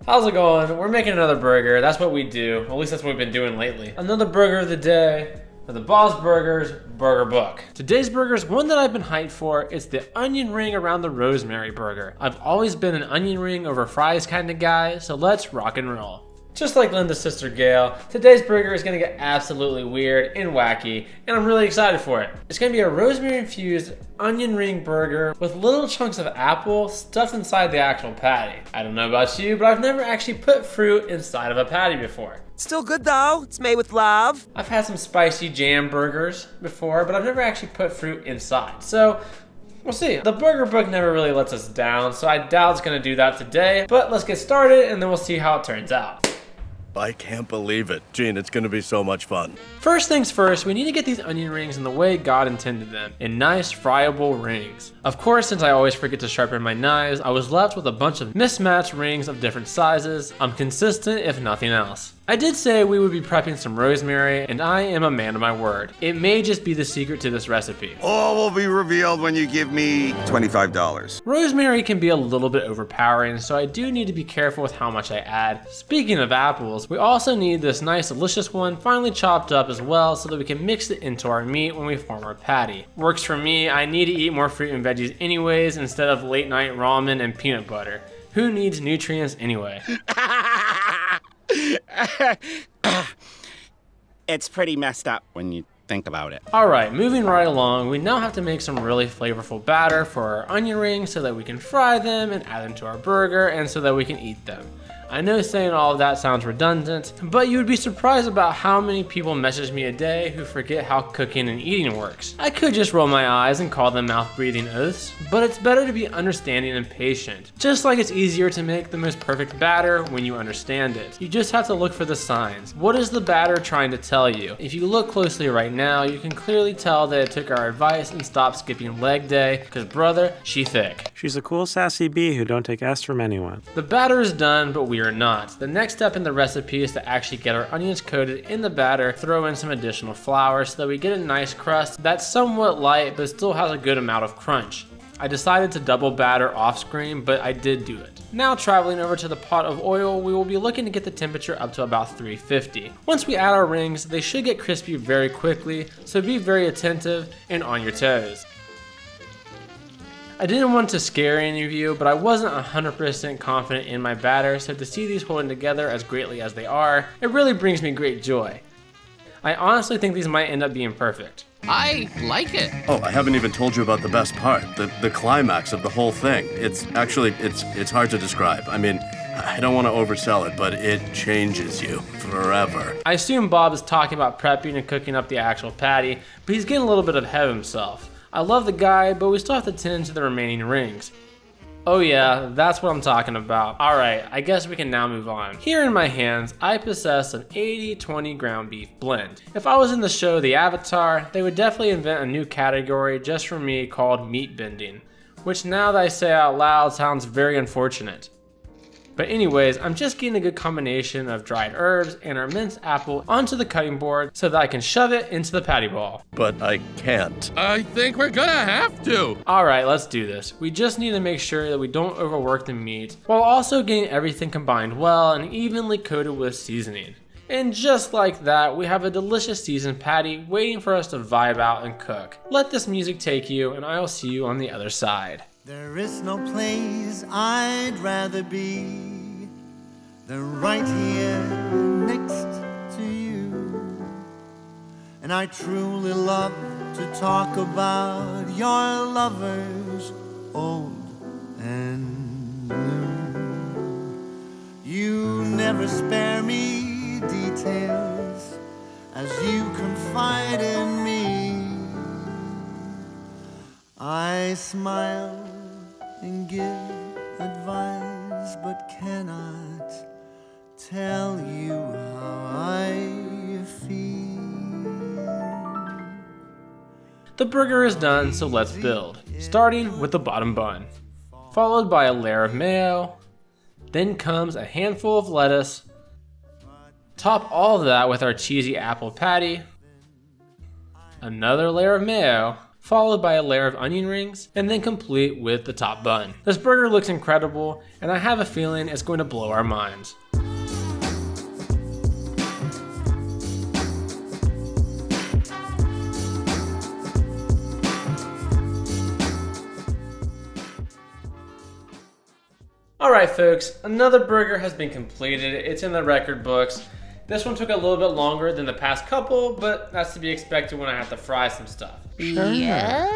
How's it going? We're making another burger. That's what we do. At least that's what we've been doing lately. Another burger of the day for the Boss Burgers Burger Book. Today's burger is one that I've been hyped for. It's the onion ring around the rosemary burger. I've always been an onion ring over fries kind of guy, so let's rock and roll. Just like Linda's sister Gail, today's burger is gonna get absolutely weird and wacky, and I'm really excited for it. It's gonna be a rosemary infused onion ring burger with little chunks of apple stuffed inside the actual patty. I don't know about you, but I've never actually put fruit inside of a patty before. Still good though, it's made with love. I've had some spicy jam burgers before, but I've never actually put fruit inside. So we'll see. The burger book never really lets us down, so I doubt it's gonna do that today, but let's get started and then we'll see how it turns out. I can't believe it. Gene, it's gonna be so much fun. First things first, we need to get these onion rings in the way God intended them, in nice friable rings. Of course, since I always forget to sharpen my knives, I was left with a bunch of mismatched rings of different sizes. I'm consistent if nothing else. I did say we would be prepping some rosemary, and I am a man of my word. It may just be the secret to this recipe. All will be revealed when you give me $25. Rosemary can be a little bit overpowering, so I do need to be careful with how much I add. Speaking of apples, we also need this nice delicious one finely chopped up as well so that we can mix it into our meat when we form our patty. Works for me. I need to eat more fruit and veggies anyways instead of late night ramen and peanut butter. Who needs nutrients anyway? It's pretty messed up when you think about it. Alright, moving right along, we now have to make some really flavorful batter for our onion rings so that we can fry them and add them to our burger and so that we can eat them. I know saying all of that sounds redundant, but you would be surprised about how many people message me a day who forget how cooking and eating works. I could just roll my eyes and call them mouth-breathing oaths, but it's better to be understanding and patient. Just like it's easier to make the most perfect batter when you understand it. You just have to look for the signs. What is the batter trying to tell you? If you look closely right now, you can clearly tell that it took our advice and stopped skipping leg day, because brother, she thick. She's a cool sassy bee who don't take S from anyone. The batter is done, but we are not. The next step in the recipe is to actually get our onions coated in the batter, throw in some additional flour so that we get a nice crust that's somewhat light but still has a good amount of crunch. I decided to double batter off screen, but I did do it. Now traveling over to the pot of oil, we will be looking to get the temperature up to about 350. Once we add our rings, they should get crispy very quickly, so be very attentive and on your toes. I didn't want to scare any of you, but I wasn't 100% confident in my batter, so to see these holding together as greatly as they are, it really brings me great joy. I honestly think these might end up being perfect. I like it. Oh, I haven't even told you about the best part, the climax of the whole thing. It's hard to describe. I mean, I don't want to oversell it, but it changes you forever. I assume Bob is talking about prepping and cooking up the actual patty, but he's getting a little bit ahead of himself. I love the guy, but we still have to tend to the remaining rings. Oh yeah, that's what I'm talking about. Alright, I guess we can now move on. Here in my hands, I possess an 80-20 ground beef blend. If I was in the show The Avatar, they would definitely invent a new category just for me called meat bending, which now that I say out loud sounds very unfortunate. But anyways, I'm just getting a good combination of dried herbs and our minced apple onto the cutting board so that I can shove it into the patty ball. But I can't. I think we're gonna have to. Alright, let's do this. We just need to make sure that we don't overwork the meat while also getting everything combined well and evenly coated with seasoning. And just like that, we have a delicious seasoned patty waiting for us to vibe out and cook. Let this music take you, and I will see you on the other side. There is no place I'd rather be than right here next to you. And I truly love to talk about your lovers, old and new. You never spare me details as you confide in me. I smile and give advice, but cannot tell you how I feel. The burger is done, so let's build. Starting with the bottom bun, followed by a layer of mayo, then comes a handful of lettuce. Top all of that with our cheesy apple patty, another layer of mayo, followed by a layer of onion rings, and then complete with the top bun. This burger looks incredible, and I have a feeling it's going to blow our minds. Alright folks, another burger has been completed. It's in the record books. This one took a little bit longer than the past couple, but that's to be expected when I have to fry some stuff. Sure.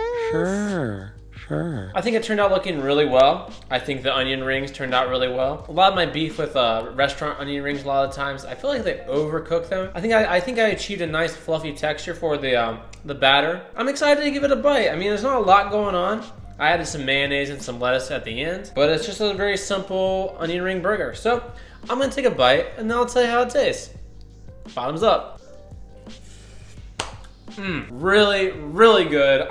I think it turned out looking really well. I think the onion rings turned out really well. A lot of my beef with restaurant onion rings, a lot of times, I feel like they overcook them. I think I achieved a nice fluffy texture for the batter. I'm excited to give it a bite. I mean, there's not a lot going on. I added some mayonnaise and some lettuce at the end, but it's just a very simple onion ring burger. So I'm gonna take a bite and then I'll tell you how it tastes. Bottoms up. Really, really good.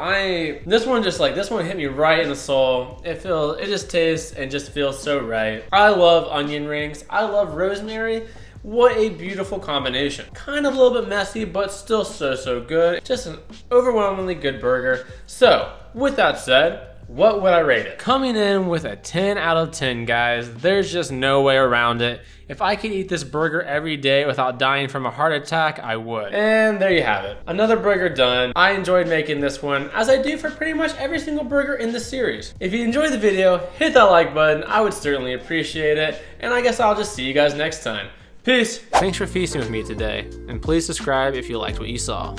This one hit me right in the soul. It just tastes and just feels so right. I love onion rings. I love rosemary. What a beautiful combination. Kind of a little bit messy, but still so good. Just an overwhelmingly good burger. So, with that said, what would I rate it? Coming in with a 10 out of 10, guys. There's just no way around it. If I could eat this burger every day without dying from a heart attack, I would. And there you have it. Another burger done. I enjoyed making this one, as I do for pretty much every single burger in this series. If you enjoyed the video, hit that like button. I would certainly appreciate it. And I guess I'll just see you guys next time. Peace. Thanks for feasting with me today. And please subscribe if you liked what you saw.